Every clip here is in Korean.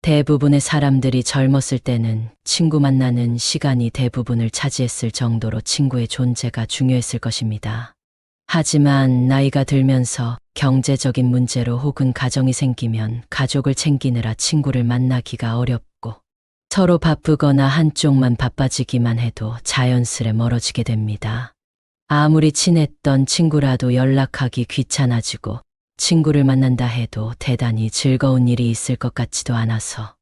대부분의 사람들이 젊었을 때는 친구 만나는 시간이 대부분을 차지했을 정도로 친구의 존재가 중요했을 것입니다. 하지만 나이가 들면서 경제적인 문제로 혹은 가정이 생기면 가족을 챙기느라 친구를 만나기가 어렵고 서로 바쁘거나 한쪽만 바빠지기만 해도 자연스레 멀어지게 됩니다. 아무리 친했던 친구라도 연락하기 귀찮아지고 친구를 만난다 해도 대단히 즐거운 일이 있을 것 같지도 않아서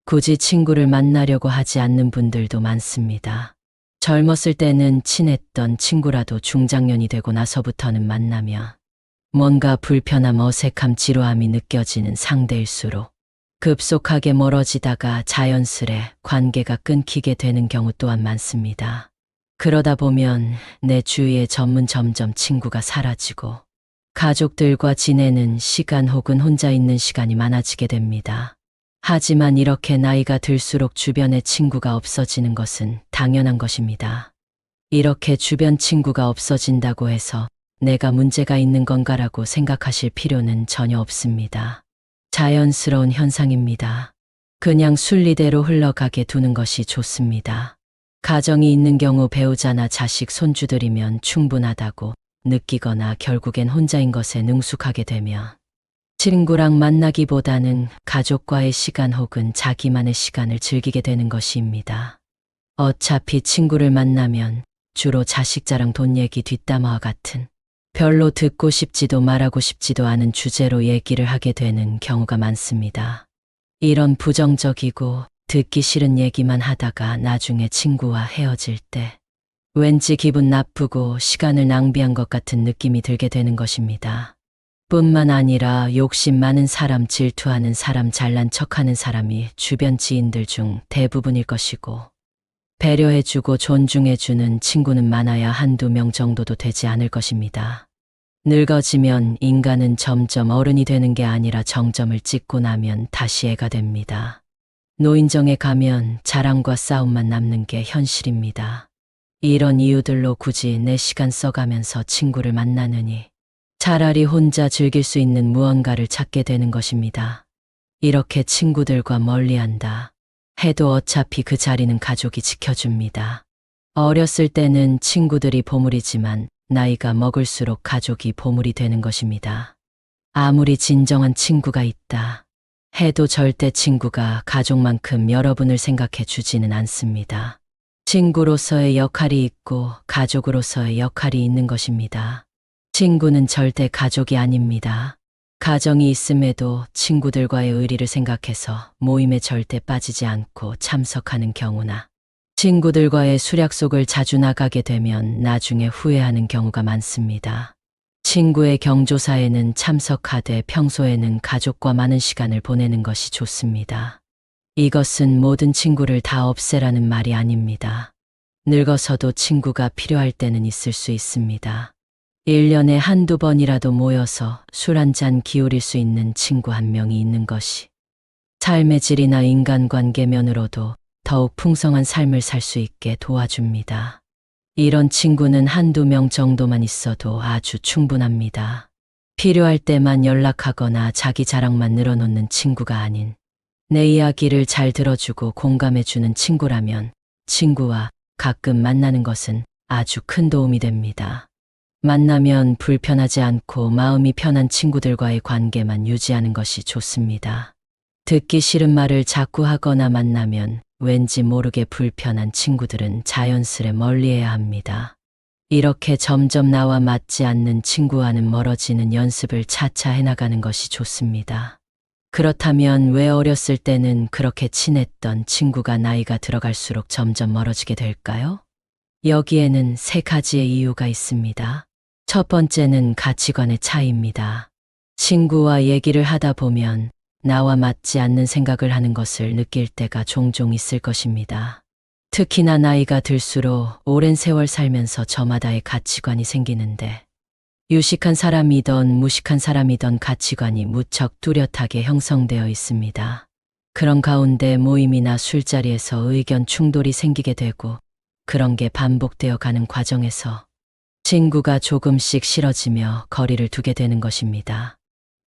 굳이 친구를 만나려고 하지 않는 분들도 많습니다. 젊었을 때는 친했던 친구라도 중장년이 되고 나서부터는 만나면 뭔가 불편함, 어색함, 지루함이 느껴지는 상대일수록 급속하게 멀어지다가 자연스레 관계가 끊기게 되는 경우 또한 많습니다. 그러다 보면 내 주위에 점점 친구가 사라지고 가족들과 지내는 시간 혹은 혼자 있는 시간이 많아지게 됩니다. 하지만 이렇게 나이가 들수록 주변에 친구가 없어지는 것은 당연한 것입니다. 이렇게 주변 친구가 없어진다고 해서 내가 문제가 있는 건가라고 생각하실 필요는 전혀 없습니다. 자연스러운 현상입니다. 그냥 순리대로 흘러가게 두는 것이 좋습니다. 가정이 있는 경우 배우자나 자식, 손주들이면 충분하다고 느끼거나 결국엔 혼자인 것에 능숙하게 되면 친구랑 만나기보다는 가족과의 시간 혹은 자기만의 시간을 즐기게 되는 것입니다. 어차피 친구를 만나면 주로 자식 자랑, 돈 얘기, 뒷담화와 같은 별로 듣고 싶지도 말하고 싶지도 않은 주제로 얘기를 하게 되는 경우가 많습니다. 이런 부정적이고 듣기 싫은 얘기만 하다가 나중에 친구와 헤어질 때 왠지 기분 나쁘고 시간을 낭비한 것 같은 느낌이 들게 되는 것입니다. 뿐만 아니라 욕심 많은 사람, 질투하는 사람, 잘난 척하는 사람이 주변 지인들 중 대부분일 것이고 배려해주고 존중해주는 친구는 많아야 한두 명 정도도 되지 않을 것입니다. 늙어지면 인간은 점점 어른이 되는 게 아니라 정점을 찍고 나면 다시 애가 됩니다. 노인정에 가면 자랑과 싸움만 남는 게 현실입니다. 이런 이유들로 굳이 내 시간 써가면서 친구를 만나느니 차라리 혼자 즐길 수 있는 무언가를 찾게 되는 것입니다. 이렇게 친구들과 멀리한다 해도 어차피 그 자리는 가족이 지켜줍니다. 어렸을 때는 친구들이 보물이지만 나이가 먹을수록 가족이 보물이 되는 것입니다. 아무리 진정한 친구가 있다 해도 절대 친구가 가족만큼 여러분을 생각해 주지는 않습니다. 친구로서의 역할이 있고 가족으로서의 역할이 있는 것입니다. 친구는 절대 가족이 아닙니다. 가정이 있음에도 친구들과의 의리를 생각해서 모임에 절대 빠지지 않고 참석하는 경우나 친구들과의 술약속을 자주 나가게 되면 나중에 후회하는 경우가 많습니다. 친구의 경조사에는 참석하되 평소에는 가족과 많은 시간을 보내는 것이 좋습니다. 이것은 모든 친구를 다 없애라는 말이 아닙니다. 늙어서도 친구가 필요할 때는 있을 수 있습니다. 1년에 한두 번이라도 모여서 술 한잔 기울일 수 있는 친구 한 명이 있는 것이 삶의 질이나 인간관계 면으로도 더욱 풍성한 삶을 살 수 있게 도와줍니다. 이런 친구는 한두 명 정도만 있어도 아주 충분합니다. 필요할 때만 연락하거나 자기 자랑만 늘어놓는 친구가 아닌 내 이야기를 잘 들어주고 공감해주는 친구라면 친구와 가끔 만나는 것은 아주 큰 도움이 됩니다. 만나면 불편하지 않고 마음이 편한 친구들과의 관계만 유지하는 것이 좋습니다. 듣기 싫은 말을 자꾸 하거나 만나면 왠지 모르게 불편한 친구들은 자연스레 멀리해야 합니다. 이렇게 점점 나와 맞지 않는 친구와는 멀어지는 연습을 차차 해나가는 것이 좋습니다. 그렇다면 왜 어렸을 때는 그렇게 친했던 친구가 나이가 들어갈수록 점점 멀어지게 될까요? 여기에는 3가지의 이유가 있습니다. 첫 번째는 가치관의 차이입니다. 친구와 얘기를 하다 보면 나와 맞지 않는 생각을 하는 것을 느낄 때가 종종 있을 것입니다. 특히나 나이가 들수록 오랜 세월 살면서 저마다의 가치관이 생기는데 유식한 사람이던 무식한 사람이던 가치관이 무척 뚜렷하게 형성되어 있습니다. 그런 가운데 모임이나 술자리에서 의견 충돌이 생기게 되고 그런 게 반복되어 가는 과정에서 친구가 조금씩 싫어지며 거리를 두게 되는 것입니다.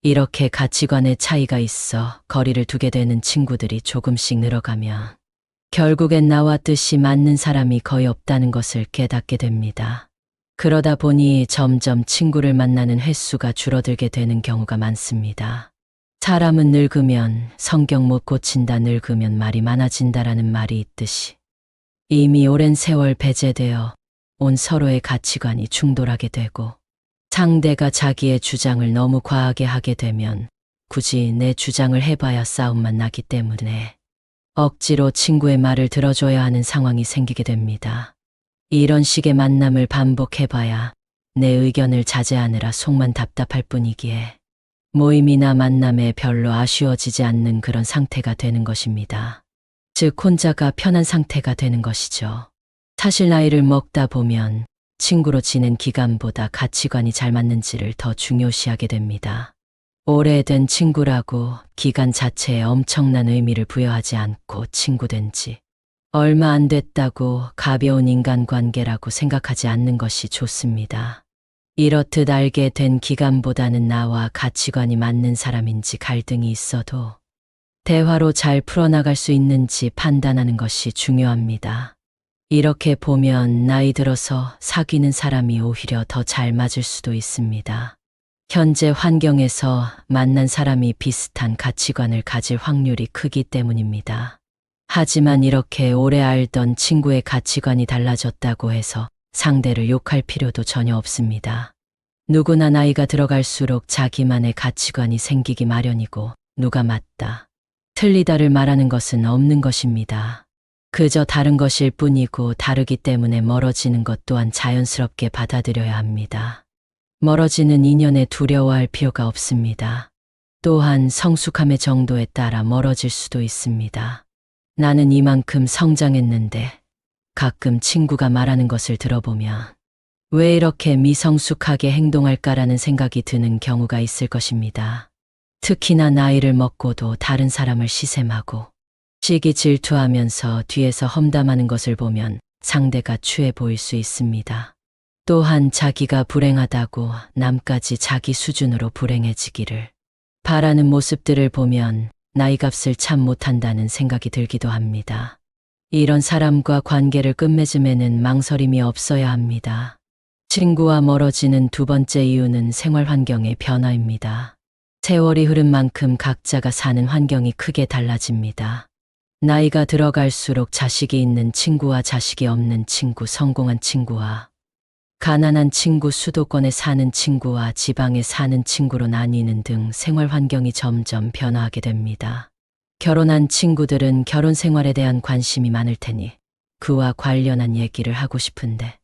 이렇게 가치관의 차이가 있어 거리를 두게 되는 친구들이 조금씩 늘어가면 결국엔 나와 뜻이 맞는 사람이 거의 없다는 것을 깨닫게 됩니다. 그러다 보니 점점 친구를 만나는 횟수가 줄어들게 되는 경우가 많습니다. 사람은 늙으면 성격 못 고친다, 늙으면 말이 많아진다라는 말이 있듯이 이미 오랜 세월 배제되어 온 서로의 가치관이 충돌하게 되고 상대가 자기의 주장을 너무 과하게 하게 되면 굳이 내 주장을 해봐야 싸움만 나기 때문에 억지로 친구의 말을 들어줘야 하는 상황이 생기게 됩니다. 이런 식의 만남을 반복해봐야 내 의견을 자제하느라 속만 답답할 뿐이기에 모임이나 만남에 별로 아쉬워지지 않는 그런 상태가 되는 것입니다. 즉 혼자가 편한 상태가 되는 것이죠. 사실 나이를 먹다 보면 친구로 지낸 기간보다 가치관이 잘 맞는지를 더 중요시하게 됩니다. 오래된 친구라고 기간 자체에 엄청난 의미를 부여하지 않고 친구된 지 얼마 안 됐다고 가벼운 인간관계라고 생각하지 않는 것이 좋습니다. 이렇듯 알게 된 기간보다는 나와 가치관이 맞는 사람인지 갈등이 있어도 대화로 잘 풀어나갈 수 있는지 판단하는 것이 중요합니다. 이렇게 보면 나이 들어서 사귀는 사람이 오히려 더 잘 맞을 수도 있습니다. 현재 환경에서 만난 사람이 비슷한 가치관을 가질 확률이 크기 때문입니다. 하지만 이렇게 오래 알던 친구의 가치관이 달라졌다고 해서 상대를 욕할 필요도 전혀 없습니다. 누구나 나이가 들어갈수록 자기만의 가치관이 생기기 마련이고 누가 맞다, 틀리다를 말하는 것은 없는 것입니다. 그저 다른 것일 뿐이고 다르기 때문에 멀어지는 것 또한 자연스럽게 받아들여야 합니다. 멀어지는 인연에 두려워할 필요가 없습니다. 또한 성숙함의 정도에 따라 멀어질 수도 있습니다. 나는 이만큼 성장했는데 가끔 친구가 말하는 것을 들어보면 왜 이렇게 미성숙하게 행동할까라는 생각이 드는 경우가 있을 것입니다. 특히나 나이를 먹고도 다른 사람을 시샘하고 시기 질투하면서 뒤에서 험담하는 것을 보면 상대가 추해 보일 수 있습니다. 또한 자기가 불행하다고 남까지 자기 수준으로 불행해지기를 바라는 모습들을 보면 나이값을 참 못한다는 생각이 들기도 합니다. 이런 사람과 관계를 끝맺음에는 망설임이 없어야 합니다. 친구와 멀어지는 두 번째 이유는 생활 환경의 변화입니다. 세월이 흐른 만큼 각자가 사는 환경이 크게 달라집니다. 나이가 들어갈수록 자식이 있는 친구와 자식이 없는 친구, 성공한 친구와 가난한 친구, 수도권에 사는 친구와 지방에 사는 친구로 나뉘는 등 생활 환경이 점점 변화하게 됩니다. 결혼한 친구들은 결혼 생활에 대한 관심이 많을 테니 그와 관련한 얘기를 하고 싶은데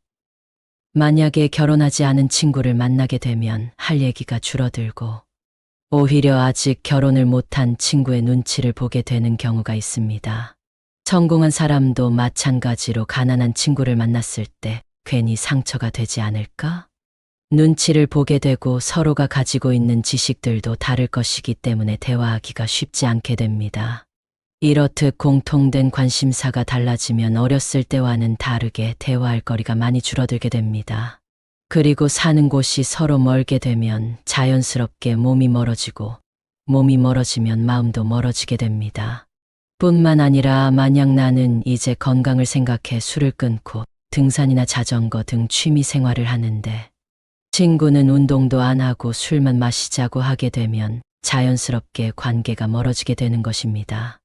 만약에 결혼하지 않은 친구를 만나게 되면 할 얘기가 줄어들고 오히려 아직 결혼을 못한 친구의 눈치를 보게 되는 경우가 있습니다. 성공한 사람도 마찬가지로 가난한 친구를 만났을 때 괜히 상처가 되지 않을까? 눈치를 보게 되고 서로가 가지고 있는 지식들도 다를 것이기 때문에 대화하기가 쉽지 않게 됩니다. 이렇듯 공통된 관심사가 달라지면 어렸을 때와는 다르게 대화할 거리가 많이 줄어들게 됩니다. 그리고 사는 곳이 서로 멀게 되면 자연스럽게 몸이 멀어지고 몸이 멀어지면 마음도 멀어지게 됩니다. 뿐만 아니라 만약 나는 이제 건강을 생각해 술을 끊고 등산이나 자전거 등 취미 생활을 하는데 친구는 운동도 안 하고 술만 마시자고 하게 되면 자연스럽게 관계가 멀어지게 되는 것입니다.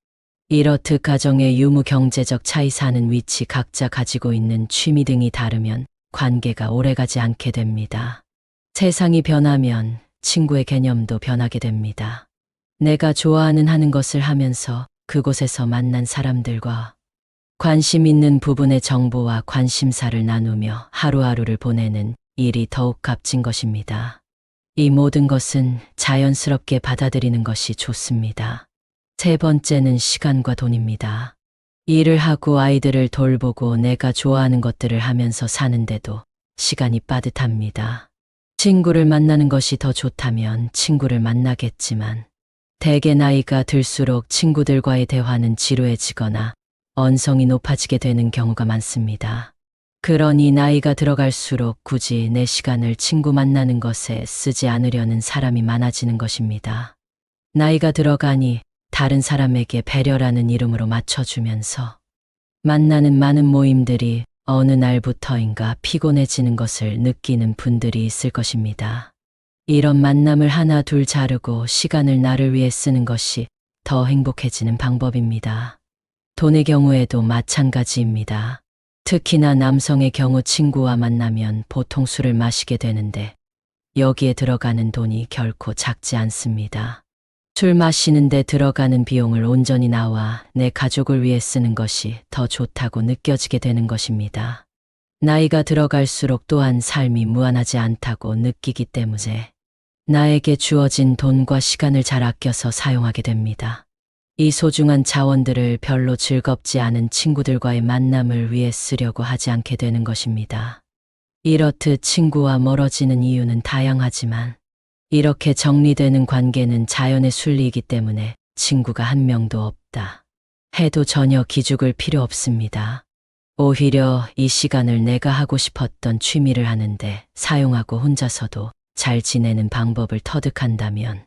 이렇듯 가정의 유무, 경제적 차이, 사는 위치, 각자 가지고 있는 취미 등이 다르면 관계가 오래가지 않게 됩니다. 세상이 변하면 친구의 개념도 변하게 됩니다. 내가 좋아하는 하는 것을 하면서 그곳에서 만난 사람들과 관심 있는 부분의 정보와 관심사를 나누며 하루하루를 보내는 일이 더욱 값진 것입니다. 이 모든 것은 자연스럽게 받아들이는 것이 좋습니다. 세 번째는 시간과 돈입니다. 일을 하고 아이들을 돌보고 내가 좋아하는 것들을 하면서 사는데도 시간이 빠듯합니다. 친구를 만나는 것이 더 좋다면 친구를 만나겠지만 대개 나이가 들수록 친구들과의 대화는 지루해지거나 언성이 높아지게 되는 경우가 많습니다. 그러니 나이가 들어갈수록 굳이 내 시간을 친구 만나는 것에 쓰지 않으려는 사람이 많아지는 것입니다. 나이가 들어가니 다른 사람에게 배려라는 이름으로 맞춰주면서 만나는 많은 모임들이 어느 날부터인가 피곤해지는 것을 느끼는 분들이 있을 것입니다. 이런 만남을 하나 둘 자르고 시간을 나를 위해 쓰는 것이 더 행복해지는 방법입니다. 돈의 경우에도 마찬가지입니다. 특히나 남성의 경우 친구와 만나면 보통 술을 마시게 되는데 여기에 들어가는 돈이 결코 작지 않습니다. 술 마시는데 들어가는 비용을 온전히 나와 내 가족을 위해 쓰는 것이 더 좋다고 느껴지게 되는 것입니다. 나이가 들어갈수록 또한 삶이 무한하지 않다고 느끼기 때문에 나에게 주어진 돈과 시간을 잘 아껴서 사용하게 됩니다. 이 소중한 자원들을 별로 즐겁지 않은 친구들과의 만남을 위해 쓰려고 하지 않게 되는 것입니다. 이렇듯 친구와 멀어지는 이유는 다양하지만 이렇게 정리되는 관계는 자연의 순리이기 때문에 친구가 한 명도 없다 해도 전혀 기죽을 필요 없습니다. 오히려 이 시간을 내가 하고 싶었던 취미를 하는데 사용하고 혼자서도 잘 지내는 방법을 터득한다면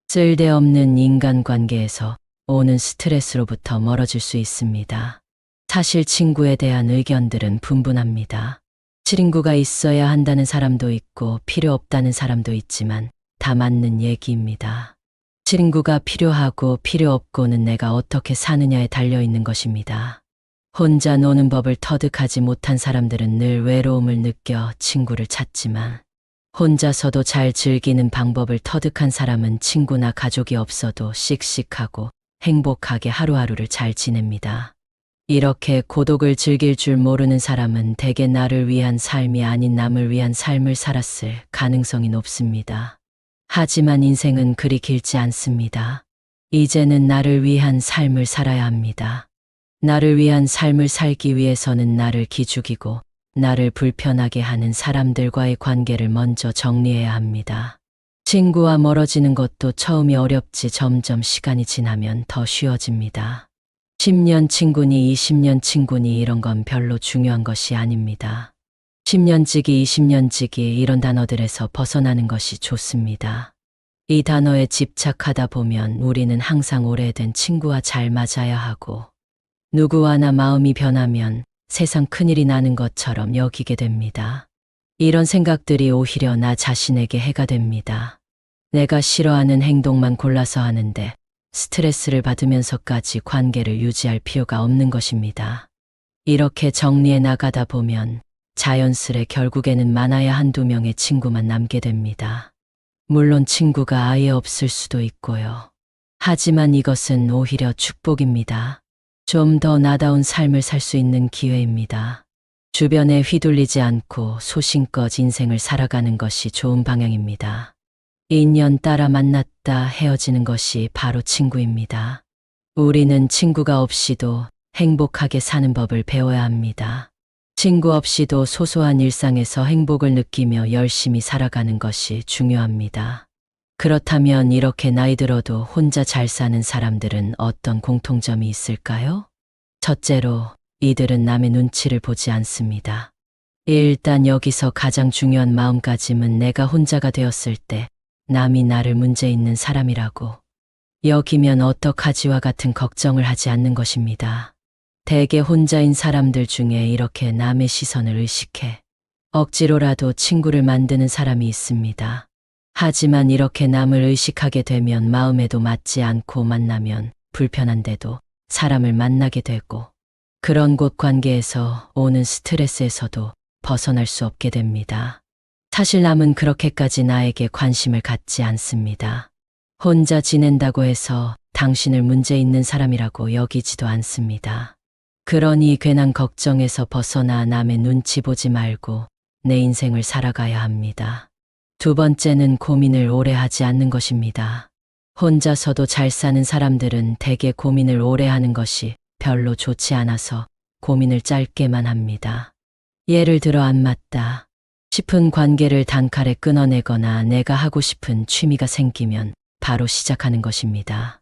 쓸데없는 인간관계에서 오는 스트레스로부터 멀어질 수 있습니다. 사실 친구에 대한 의견들은 분분합니다. 친구가 있어야 한다는 사람도 있고 필요 없다는 사람도 있지만 다 맞는 얘기입니다. 친구가 필요하고 필요 없고는 내가 어떻게 사느냐에 달려있는 것입니다. 혼자 노는 법을 터득하지 못한 사람들은 늘 외로움을 느껴 친구를 찾지만 혼자서도 잘 즐기는 방법을 터득한 사람은 친구나 가족이 없어도 씩씩하고 행복하게 하루하루를 잘 지냅니다. 이렇게 고독을 즐길 줄 모르는 사람은 대개 나를 위한 삶이 아닌 남을 위한 삶을 살았을 가능성이 높습니다. 하지만 인생은 그리 길지 않습니다. 이제는 나를 위한 삶을 살아야 합니다. 나를 위한 삶을 살기 위해서는 나를 기죽이고 나를 불편하게 하는 사람들과의 관계를 먼저 정리해야 합니다. 친구와 멀어지는 것도 처음이 어렵지 점점 시간이 지나면 더 쉬워집니다. 10년 친구니 20년 친구니 이런 건 별로 중요한 것이 아닙니다. 10년지기 20년지기 이런 단어들에서 벗어나는 것이 좋습니다. 이 단어에 집착하다 보면 우리는 항상 오래된 친구와 잘 맞아야 하고 누구 하나 마음이 변하면 세상 큰일이 나는 것처럼 여기게 됩니다. 이런 생각들이 오히려 나 자신에게 해가 됩니다. 내가 싫어하는 행동만 골라서 하는데 스트레스를 받으면서까지 관계를 유지할 필요가 없는 것입니다. 이렇게 정리해 나가다 보면 자연스레 결국에는 많아야 한두 명의 친구만 남게 됩니다. 물론 친구가 아예 없을 수도 있고요. 하지만 이것은 오히려 축복입니다. 좀 더 나다운 삶을 살 수 있는 기회입니다. 주변에 휘둘리지 않고 소신껏 인생을 살아가는 것이 좋은 방향입니다. 인연 따라 만났다 헤어지는 것이 바로 친구입니다. 우리는 친구가 없이도 행복하게 사는 법을 배워야 합니다. 친구 없이도 소소한 일상에서 행복을 느끼며 열심히 살아가는 것이 중요합니다. 그렇다면 이렇게 나이 들어도 혼자 잘 사는 사람들은 어떤 공통점이 있을까요? 첫째로, 이들은 남의 눈치를 보지 않습니다. 일단 여기서 가장 중요한 마음가짐은 내가 혼자가 되었을 때 남이 나를 문제 있는 사람이라고 여기면 어떡하지와 같은 걱정을 하지 않는 것입니다. 대개 혼자인 사람들 중에 이렇게 남의 시선을 의식해 억지로라도 친구를 만드는 사람이 있습니다. 하지만 이렇게 남을 의식하게 되면 마음에도 맞지 않고 만나면 불편한데도 사람을 만나게 되고 그런 곳 관계에서 오는 스트레스에서도 벗어날 수 없게 됩니다. 사실 남은 그렇게까지 나에게 관심을 갖지 않습니다. 혼자 지낸다고 해서 당신을 문제 있는 사람이라고 여기지도 않습니다. 그러니 괜한 걱정에서 벗어나 남의 눈치 보지 말고 내 인생을 살아가야 합니다. 두 번째는 고민을 오래 하지 않는 것입니다. 혼자서도 잘 사는 사람들은 대개 고민을 오래 하는 것이 별로 좋지 않아서 고민을 짧게만 합니다. 예를 들어 안 맞다 싶은 관계를 단칼에 끊어내거나 내가 하고 싶은 취미가 생기면 바로 시작하는 것입니다.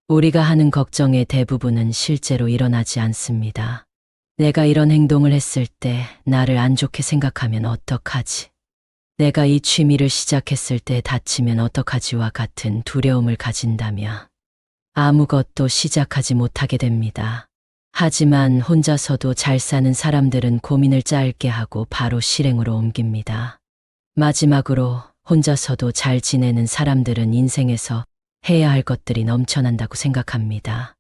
우리가 하는 걱정의 대부분은 실제로 일어나지 않습니다. 내가 이런 행동을 했을 때 나를 안 좋게 생각하면 어떡하지? 내가 이 취미를 시작했을 때 다치면 어떡하지와 같은 두려움을 가진다며 아무것도 시작하지 못하게 됩니다. 하지만 혼자서도 잘 사는 사람들은 고민을 짧게 하고 바로 실행으로 옮깁니다. 마지막으로 혼자서도 잘 지내는 사람들은 인생에서 해야 할 것들이 넘쳐난다고 생각합니다.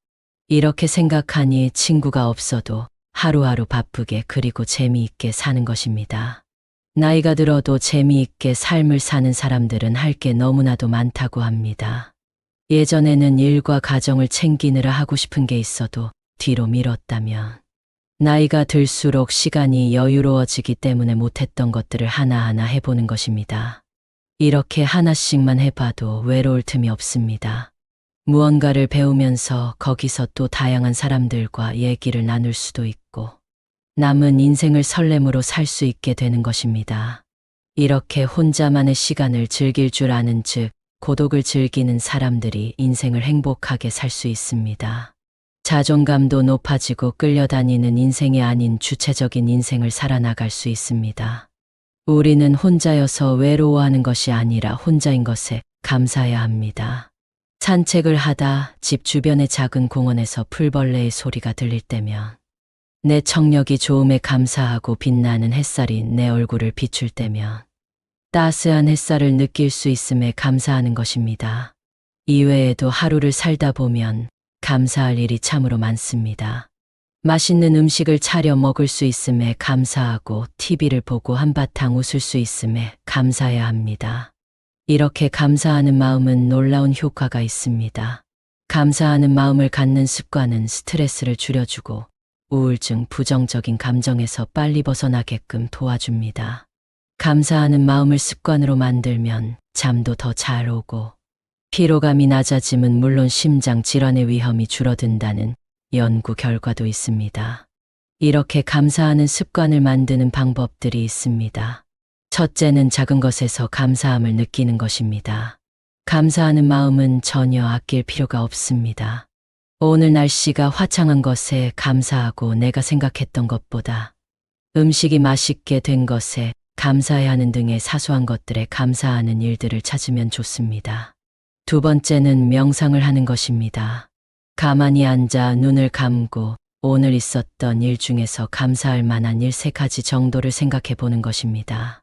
이렇게 생각하니 친구가 없어도 하루하루 바쁘게 그리고 재미있게 사는 것입니다. 나이가 들어도 재미있게 삶을 사는 사람들은 할 게 너무나도 많다고 합니다. 예전에는 일과 가정을 챙기느라 하고 싶은 게 있어도 뒤로 미뤘다면 나이가 들수록 시간이 여유로워지기 때문에 못했던 것들을 하나하나 해보는 것입니다. 이렇게 하나씩만 해봐도 외로울 틈이 없습니다. 무언가를 배우면서 거기서 또 다양한 사람들과 얘기를 나눌 수도 있고 남은 인생을 설렘으로 살 수 있게 되는 것입니다. 이렇게 혼자만의 시간을 즐길 줄 아는 즉 고독을 즐기는 사람들이 인생을 행복하게 살 수 있습니다. 자존감도 높아지고 끌려다니는 인생이 아닌 주체적인 인생을 살아나갈 수 있습니다. 우리는 혼자여서 외로워하는 것이 아니라 혼자인 것에 감사해야 합니다. 산책을 하다 집 주변의 작은 공원에서 풀벌레의 소리가 들릴 때면 내 청력이 좋음에 감사하고 빛나는 햇살이 내 얼굴을 비출 때면 따스한 햇살을 느낄 수 있음에 감사하는 것입니다. 이외에도 하루를 살다 보면 감사할 일이 참으로 많습니다. 맛있는 음식을 차려 먹을 수 있음에 감사하고 TV를 보고 한바탕 웃을 수 있음에 감사해야 합니다. 이렇게 감사하는 마음은 놀라운 효과가 있습니다. 감사하는 마음을 갖는 습관은 스트레스를 줄여주고 우울증, 부정적인 감정에서 빨리 벗어나게끔 도와줍니다. 감사하는 마음을 습관으로 만들면 잠도 더 잘 오고 피로감이 낮아짐은 물론 심장 질환의 위험이 줄어든다는 연구 결과도 있습니다. 이렇게 감사하는 습관을 만드는 방법들이 있습니다. 첫째는 작은 것에서 감사함을 느끼는 것입니다. 감사하는 마음은 전혀 아낄 필요가 없습니다. 오늘 날씨가 화창한 것에 감사하고 내가 생각했던 것보다 음식이 맛있게 된 것에 감사해야 하는 등의 사소한 것들에 감사하는 일들을 찾으면 좋습니다. 두 번째는 명상을 하는 것입니다. 가만히 앉아 눈을 감고 오늘 있었던 일 중에서 감사할 만한 일 3가지 정도를 생각해 보는 것입니다.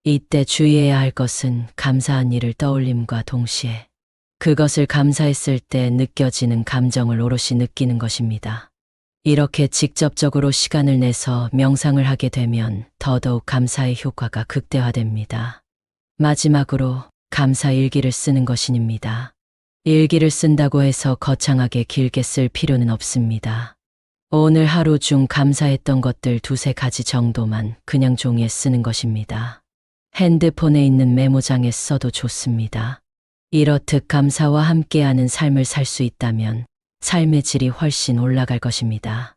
이때 주의해야 할 것은 감사한 일을 떠올림과 동시에 그것을 감사했을 때 느껴지는 감정을 오롯이 느끼는 것입니다. 이렇게 직접적으로 시간을 내서 명상을 하게 되면 더더욱 감사의 효과가 극대화됩니다. 마지막으로 감사 일기를 쓰는 것입니다. 일기를 쓴다고 해서 거창하게 길게 쓸 필요는 없습니다. 오늘 하루 중 감사했던 것들 2-3가지 정도만 그냥 종이에 쓰는 것입니다. 핸드폰에 있는 메모장에 써도 좋습니다. 이렇듯 감사와 함께하는 삶을 살 수 있다면 삶의 질이 훨씬 올라갈 것입니다.